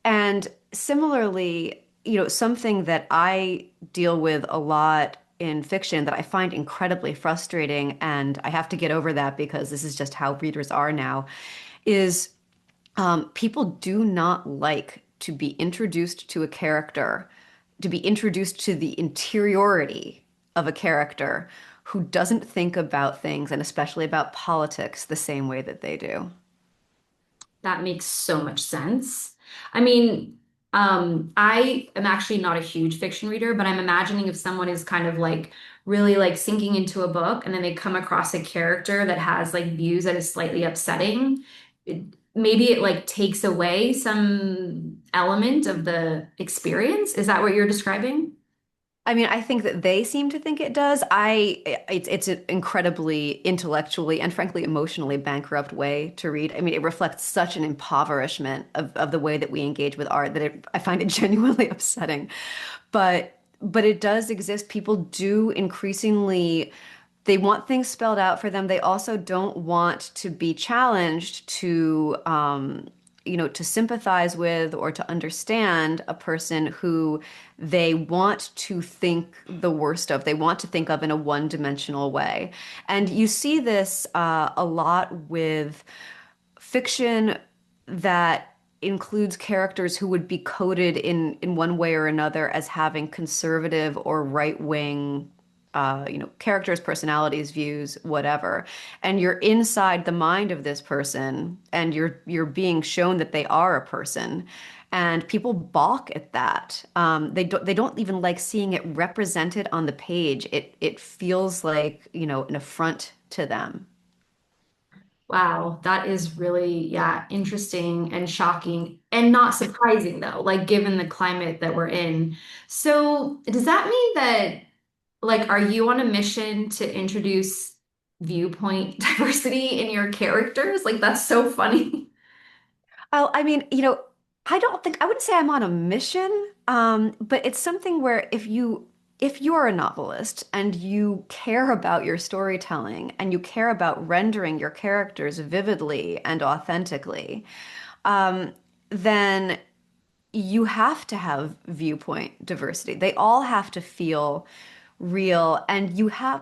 and similarly, something that I deal with a lot in fiction that I find incredibly frustrating, and I have to get over that because this is just how readers are now, is people do not like to be introduced to a character, to be introduced to the interiority of a character who doesn't think about things, and especially about politics, the same way that they do. that makes so much sense. I mean, I am actually not a huge fiction reader, but I'm imagining if someone is kind of like really like sinking into a book and then they come across a character that has like views that is slightly upsetting, maybe it like takes away some element of the experience. Is that what you're describing? I mean, I think that they seem to think it does. It's an incredibly intellectually and frankly emotionally bankrupt way to read. I mean, it reflects such an impoverishment of the way that we engage with art that I find it genuinely upsetting. But it does exist. People do increasingly, they want things spelled out for them. They also don't want to be challenged to to sympathize with or to understand a person who they want to think the worst of. They want to think of in a one-dimensional way. And you see this a lot with fiction that includes characters who would be coded in one way or another as having conservative or right-wing characters, personalities, views, whatever. And you're inside the mind of this person and you're being shown that they are a person. And people balk at that. They don't even like seeing it represented on the page. It feels like, an affront to them. Wow, that is really, yeah, interesting and shocking and not surprising though, like given the climate that we're in. So, does that mean that, like, are you on a mission to introduce viewpoint diversity in your characters? Like, that's so funny. Oh, I mean, I don't think I wouldn't say I'm on a mission, but it's something where if you're a novelist and you care about your storytelling and you care about rendering your characters vividly and authentically, um, then you have to have viewpoint diversity. They all have to feel real, and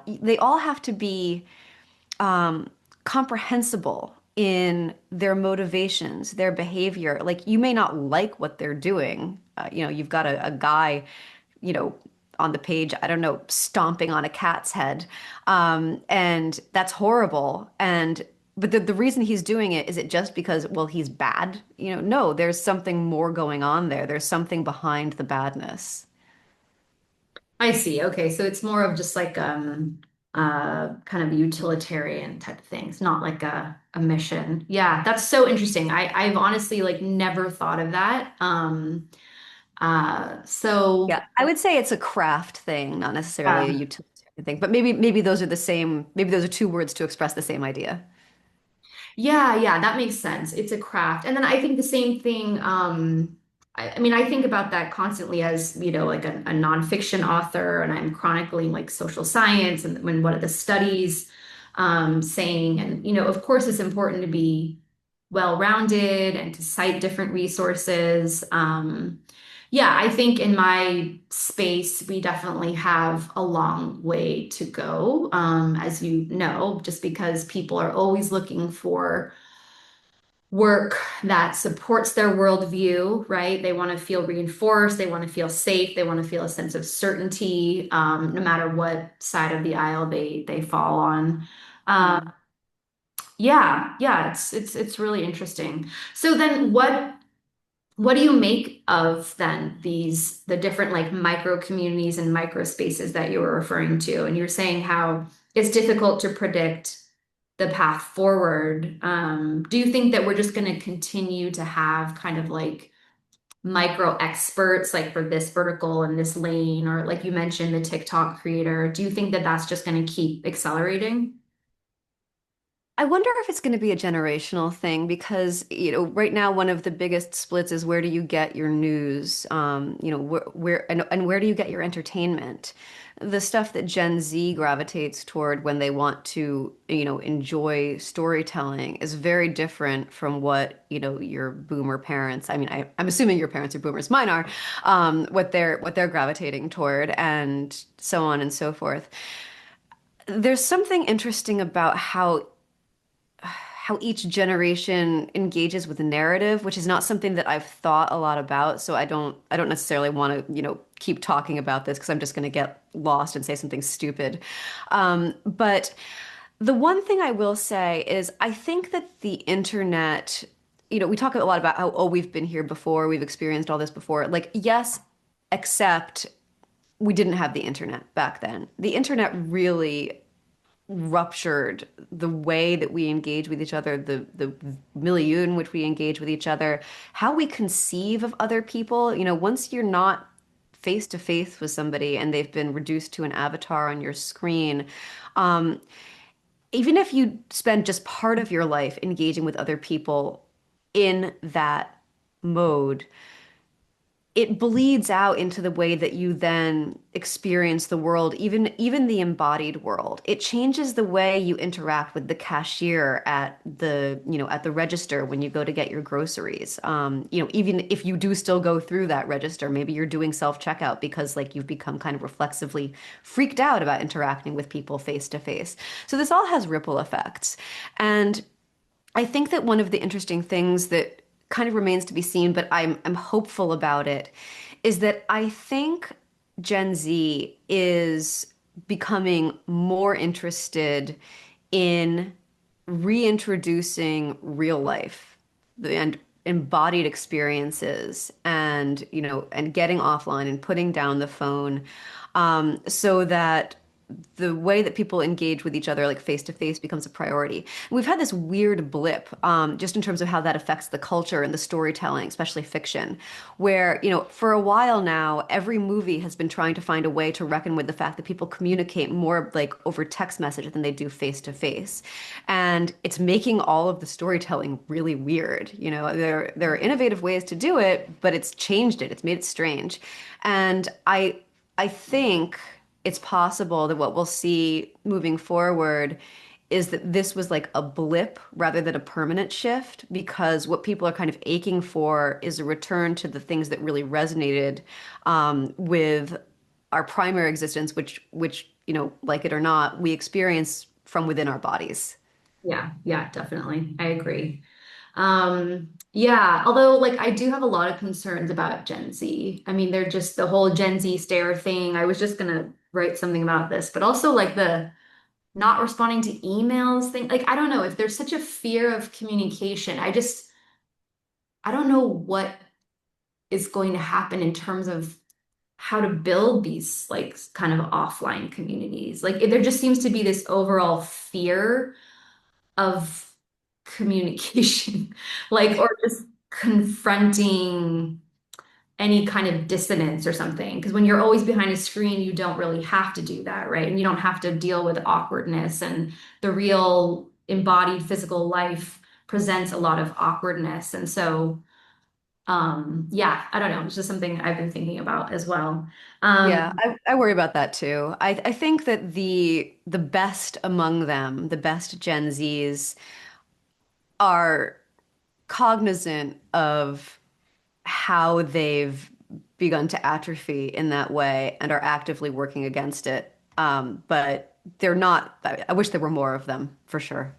they all have to be comprehensible in their motivations, their behavior. Like you may not like what they're doing. You've got a guy, you know, on the page, I don't know, stomping on a cat's head. And that's horrible. But the reason he's doing it, is it just because, well, he's bad? No, there's something more going on there. There's something behind the badness. I see. Okay, so it's more of just like kind of utilitarian type of things, not like a mission. Yeah, that's so interesting. I've honestly like never thought of that. So Yeah, I would say it's a craft thing, not necessarily a uh, utilitarian thing. But maybe those are the same. Maybe those are two words to express the same idea. yeah, yeah, that makes sense. It's a craft. And then I think the same thing, I mean, I think about that constantly as, like a nonfiction author, and I'm chronicling like social science and when what are the studies saying. And, of course, it's important to be well-rounded and to cite different resources. Yeah, I think in my space, we definitely have a long way to go, as you know, just because people are always looking for work that supports their worldview, right? They want to feel reinforced, they want to feel safe, they want to feel a sense of certainty, no matter what side of the aisle they fall on. Um, yeah, yeah, it's really interesting. So then what do you make of then the different like micro communities and micro spaces that you were referring to? And you're saying how it's difficult to predict the path forward. Do you think that we're just going to continue to have kind of like micro experts like for this vertical and this lane, or like you mentioned, the TikTok creator? Do you think that that's just going to keep accelerating? I wonder if it's going to be a generational thing because, right now one of the biggest splits is where do you get your news? And where do you get your entertainment? The stuff that Gen Z gravitates toward when they want to, enjoy storytelling is very different from what, your boomer parents, I mean, I'm assuming your parents are boomers, mine are, what they're gravitating toward and so on and so forth. There's something interesting about how each generation engages with the narrative, which is not something that I've thought a lot about. So I don't necessarily want to, keep talking about this because I'm just going to get lost and say something stupid. But the one thing I will say is I think that the internet, we talk a lot about how, oh, we've been here before, we've experienced all this before. Like, yes, except we didn't have the internet back then. The internet really ruptured the way that we engage with each other, the milieu in which we engage with each other, how we conceive of other people. Once you're not face to face with somebody and they've been reduced to an avatar on your screen, um, even if you spend just part of your life engaging with other people in that mode, it bleeds out into the way that you then experience the world, even the embodied world. It changes the way you interact with the cashier at the register when you go to get your groceries. Even if you do still go through that register, maybe you're doing self-checkout because like you've become kind of reflexively freaked out about interacting with people face to face. So this all has ripple effects. And I think that one of the interesting things that kind of remains to be seen, but I'm hopeful about it, is that I think Gen Z is becoming more interested in reintroducing real life and embodied experiences and and getting offline and putting down the phone, so that the way that people engage with each other, like face to face, becomes a priority. And we've had this weird blip, just in terms of how that affects the culture and the storytelling, especially fiction, where, for a while now, every movie has been trying to find a way to reckon with the fact that people communicate more like over text message than they do face to face. And it's making all of the storytelling really weird. There are innovative ways to do it, but it's changed it. It's made it strange. And I think it's possible that what we'll see moving forward is that this was like a blip rather than a permanent shift, because what people are kind of aching for is a return to the things that really resonated, with our primary existence, which like it or not, we experience from within our bodies. Yeah, yeah, definitely. I agree. Yeah, although like I do have a lot of concerns about Gen Z. I mean, they're just the whole Gen Z stare thing. I was just gonna write something about this, but also like the not responding to emails thing. Like, I don't know if there's such a fear of communication. I don't know what is going to happen in terms of how to build these like kind of offline communities. Like, there just seems to be this overall fear of communication, like, or just confronting any kind of dissonance or something. Because when you're always behind a screen, you don't really have to do that, right? And you don't have to deal with awkwardness, and the real embodied physical life presents a lot of awkwardness. And so, yeah, I don't know. It's just something I've been thinking about as well. Yeah, Um, I worry about that too. I think that the best among them, the best Gen Zs, are cognizant of how they've begun to atrophy in that way and are actively working against it. But they're not, I wish there were more of them for sure.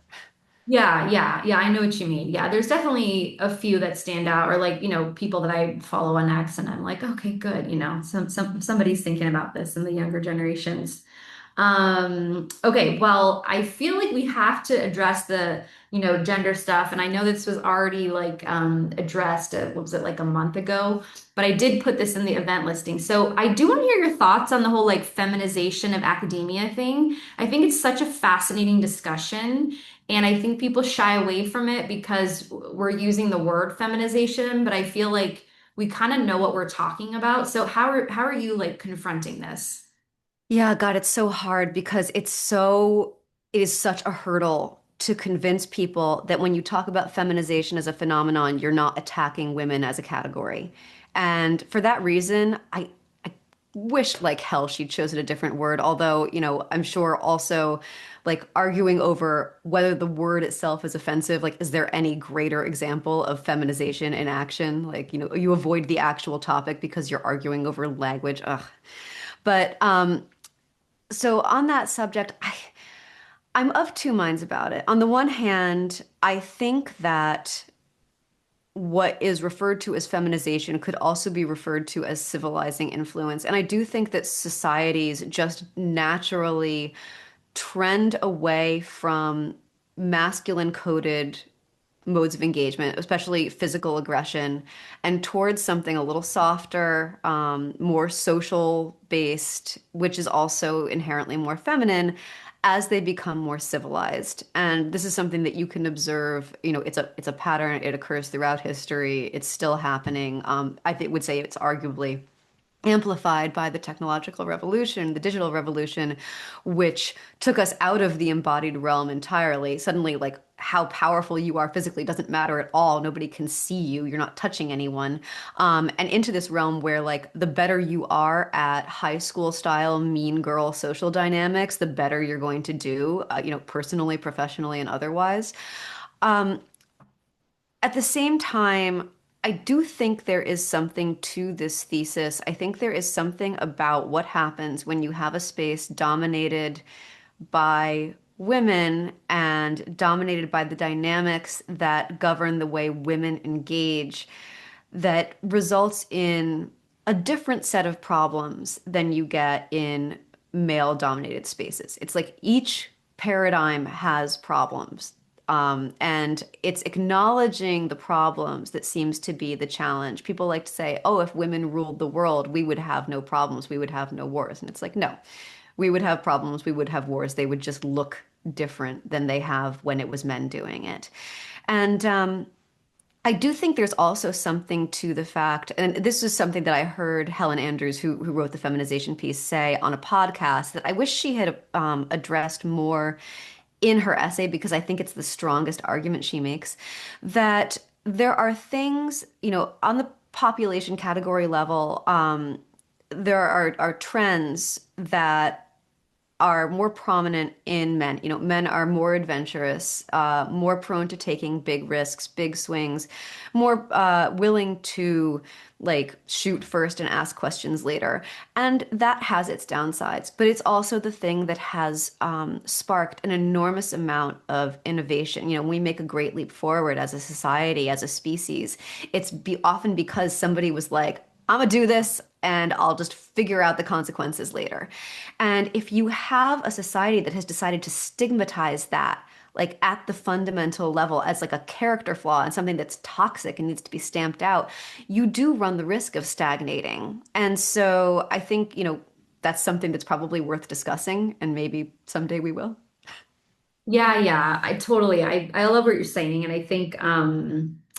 Yeah, yeah, yeah, I know what you mean. Yeah, there's definitely a few that stand out, or like, people that I follow on X and I'm like, okay, good, somebody's thinking about this in the younger generations. Okay, well, I feel like we have to address the, gender stuff. And I know this was already like addressed, what was it, like a month ago, but I did put this in the event listing. So I do want to hear your thoughts on the whole like feminization of academia thing. I think it's such a fascinating discussion. And I think people shy away from it because we're using the word feminization, but I feel like we kind of know what we're talking about. So how are you like confronting this? Yeah, God, it's so hard because it is such a hurdle to convince people that when you talk about feminization as a phenomenon, you're not attacking women as a category. And for that reason, I wish like hell she'd chosen a different word, although, I'm sure also like arguing over whether the word itself is offensive, like, is there any greater example of feminization in action? Like, you avoid the actual topic because you're arguing over language. Ugh. But so on that subject, I'm of two minds about it. On the one hand, I think that what is referred to as feminization could also be referred to as civilizing influence. And I do think that societies just naturally trend away from masculine coded modes of engagement, especially physical aggression, and towards something a little softer, more social based, which is also inherently more feminine as they become more civilized. And this is something that you can observe, it's a pattern, it occurs throughout history, it's still happening. I think would say it's arguably amplified by the technological revolution, the digital revolution, which took us out of the embodied realm entirely. Suddenly, like how powerful you are physically doesn't matter at all. Nobody can see you. You're not touching anyone. And into this realm where, like, the better you are at high school style mean girl social dynamics, the better you're going to do, personally, professionally, and otherwise. Um, at the same time, I do think there is something to this thesis. I think there is something about what happens when you have a space dominated by women and dominated by the dynamics that govern the way women engage that results in a different set of problems than you get in male dominated spaces. It's like each paradigm has problems. And it's acknowledging the problems that seems to be the challenge. People like to say, oh, if women ruled the world, we would have no problems, we would have no wars. And it's like, no, we would have problems, we would have wars. They would just look different than they have when it was men doing it. And I do think there's also something to the fact, and this is something that I heard Helen Andrews, who wrote the feminization piece, say on a podcast that I wish she had addressed more in her essay because I think it's the strongest argument she makes, that there are things, on the population category level, there are trends that are more prominent in men. Men are more adventurous, more prone to taking big risks, big swings, more willing to like shoot first and ask questions later. And that has its downsides, but it's also the thing that has sparked an enormous amount of innovation. We make a great leap forward as a society, as a species. Often because somebody was like, I'm gonna do this and I'll just figure out the consequences later. And if you have a society that has decided to stigmatize that, like at the fundamental level, as like a character flaw and something that's toxic and needs to be stamped out, you do run the risk of stagnating. And so I think, that's something that's probably worth discussing, and maybe someday we will. Yeah, yeah, I love what you're saying. And I think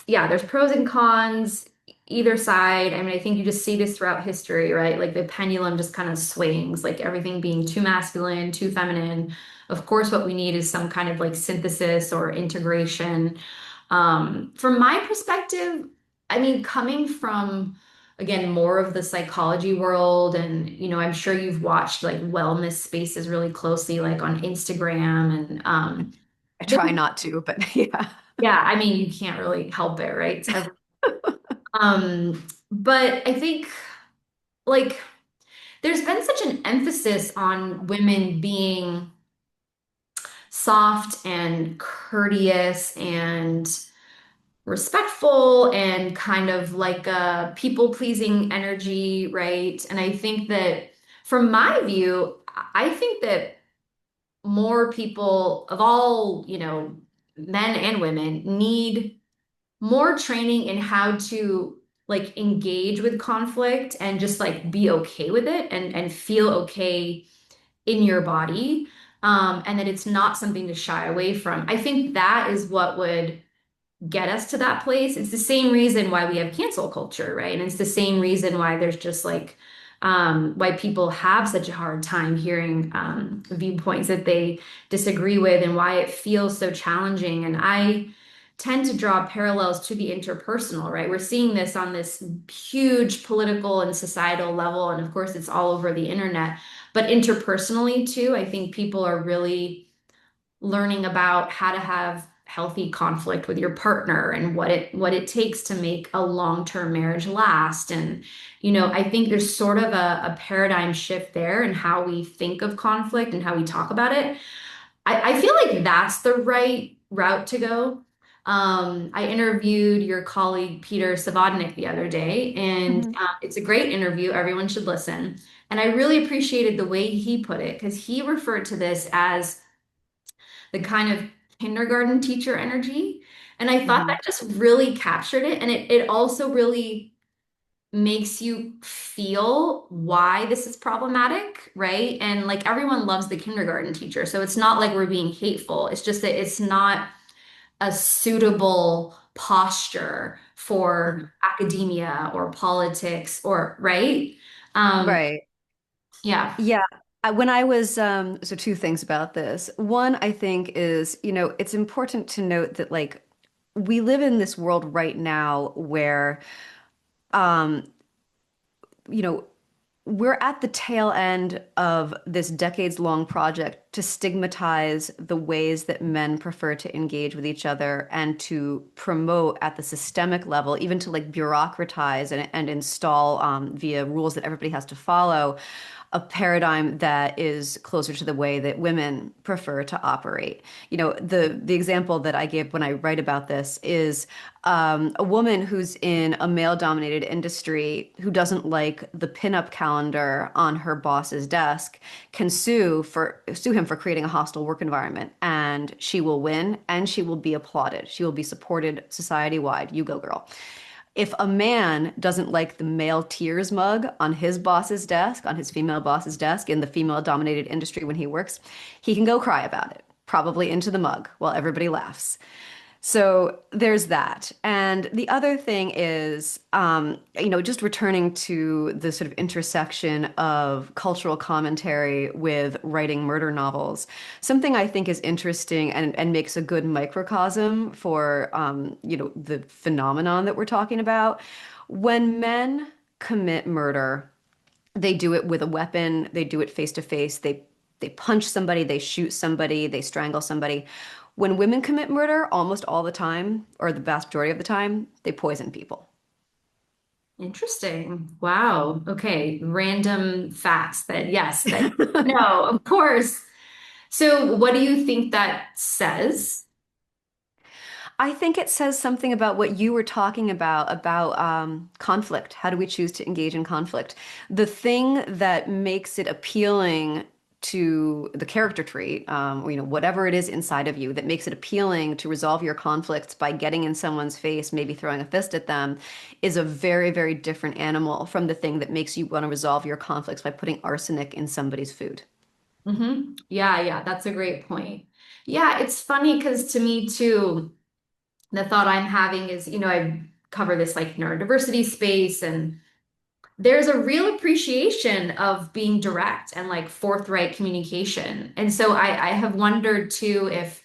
yeah, there's pros and cons either side. I mean, I think you just see this throughout history, right? Like the pendulum just kind of swings, like everything being too masculine, too feminine. Of course, what we need is some kind of like synthesis or integration. From my perspective, I mean, coming from again more of the psychology world, and I'm sure you've watched like wellness spaces really closely, like on Instagram, and I try not to, but yeah. yeah, I mean, you can't really help it, right? It's but I think like there's been such an emphasis on women being soft and courteous and respectful and kind of like a people-pleasing energy, right? And I think that from my view, I think that more people of all, men and women need more training in how to like engage with conflict and just like be okay with it and feel okay in your body. And that it's not something to shy away from. I think that is what would get us to that place. It's the same reason why we have cancel culture, right? And it's the same reason why there's just like why people have such a hard time hearing viewpoints that they disagree with, and why it feels so challenging. And I tend to draw parallels to the interpersonal, right? We're seeing this on this huge political and societal level, and of course, it's all over the internet. But interpersonally too, I think people are really learning about how to have healthy conflict with your partner and what it takes to make a long-term marriage last. And I think there's sort of a paradigm shift there in how we think of conflict and how we talk about it. I feel like that's the right route to go. I interviewed your colleague Peter Savodnik the other day, and Mhm. it's a great interview. Everyone should listen. And I really appreciated the way he put it, because he referred to this as the kind of kindergarten teacher energy. And I thought Mhm. that just really captured it. And it also really makes you feel why this is problematic, right? And like everyone loves the kindergarten teacher. So it's not like we're being hateful. It's just that it's not a suitable posture for Mhm. academia or politics or, right? Um, Right. yeah. Yeah. When I was, so two things about this. One, I think is, it's important to note that like we live in this world right now where, um, you know, we're at the tail end of this decades-long project to stigmatize the ways that men prefer to engage with each other and to promote at the systemic level, even to like bureaucratize and install via rules that everybody has to follow, a paradigm that is closer to the way that women prefer to operate. The example that I give when I write about this is a woman who's in a male-dominated industry who doesn't like the pinup calendar on her boss's desk can sue him for creating a hostile work environment, and she will win and she will be applauded. She will be supported society-wide. You go, girl. If a man doesn't like the male tears mug on his boss's desk, on his female boss's desk in the female dominated industry when he works, he can go cry about it, probably into the mug while everybody laughs. So there's that. And the other thing is, just returning to the sort of intersection of cultural commentary with writing murder novels. Something I think is interesting and makes a good microcosm for, the phenomenon that we're talking about. When men commit murder, they do it with a weapon, they do it face to face, they punch somebody, they shoot somebody, they strangle somebody. When women commit murder, almost all the time, or the vast majority of the time, they poison people. Interesting. Wow. Okay. Random facts that, yes, that, no, of course. So, what do you think that says? I think it says something about what you were talking about conflict. How do we choose to engage in conflict? The thing that makes it appealing to the character trait, or whatever it is inside of you that makes it appealing to resolve your conflicts by getting in someone's face, maybe throwing a fist at them, is a very, very different animal from the thing that makes you want to resolve your conflicts by putting arsenic in somebody's food. Yeah, yeah, that's a great point. Yeah, it's funny because to me too, the thought I'm having is, I cover this like neurodiversity space, and there's a real appreciation of being direct and like forthright communication. And so I have wondered too if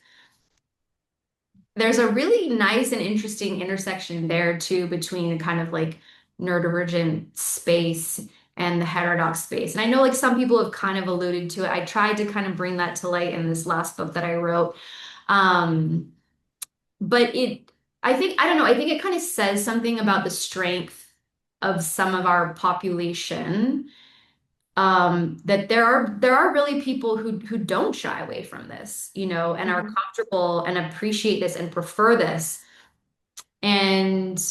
there's a really nice and interesting intersection there too between kind of like neurodivergent space and the heterodox space. And I know like some people have kind of alluded to it. I tried to kind of bring that to light in this last book that I wrote. Um, but I don't know, I think it kind of says something about the strength of some of our population, that there are really people who don't shy away from this, and are Mhm. comfortable and appreciate this and prefer this. And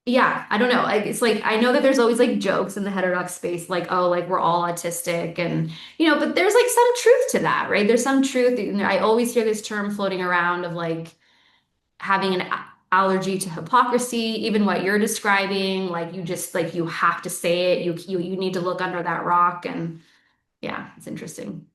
yeah, I don't know. Like it's like I know that there's always like jokes in the heterodox space, like, oh, like we're all autistic, and but there's like some truth to that, right? There's some truth. I always hear this term floating around of like having an allergy to hypocrisy, even what you're describing, like you just like you have to say it, you need to look under that rock. And yeah, it's interesting.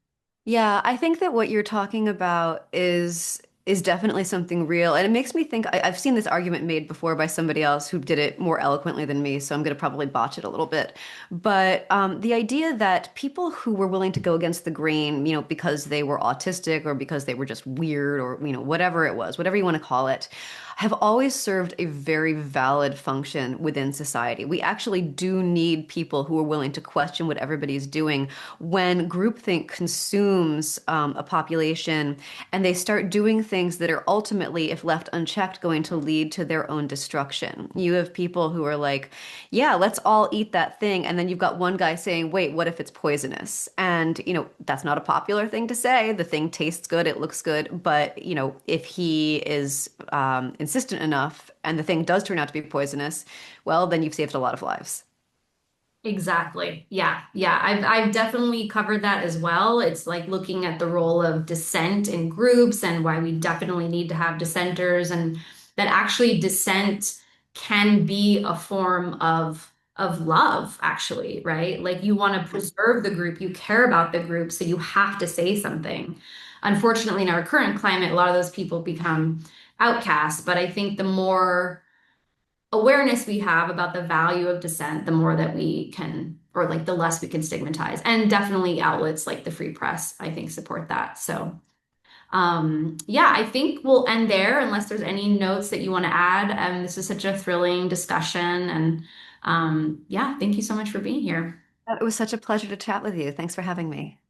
Yeah, I think that what you're talking about is definitely something real. And it makes me think I've seen this argument made before by somebody else who did it more eloquently than me, so I'm going to probably botch it a little bit. But the idea that people who were willing to go against the grain, because they were autistic or because they were just weird or, whatever it was, whatever you want to call it, have always served a very valid function within society. We actually do need people who are willing to question what everybody's doing when groupthink consumes a population and they start doing things that are ultimately, if left unchecked, going to lead to their own destruction. You have people who are like, yeah, let's all eat that thing. And then you've got one guy saying, wait, what if it's poisonous? And, that's not a popular thing to say. The thing tastes good, it looks good. But, if he is insistent enough and the thing does turn out to be poisonous, well, then you've saved a lot of lives. Exactly. Yeah. Yeah. I've definitely covered that as well. It's like looking at the role of dissent in groups and why we definitely need to have dissenters, and that actually dissent can be a form of love, actually, right? Like you want to preserve the group, you care about the group, so you have to say something. Unfortunately, in our current climate, a lot of those people become outcasts, but I think the more awareness we have about the value of dissent, the more that we can or like the less we can stigmatize. And definitely outlets like the Free Press, I think, support that. So yeah, I think we'll end there unless there's any notes that you want to add. This is such a thrilling discussion. And yeah, thank you so much for being here. It was such a pleasure to chat with you. Thanks for having me.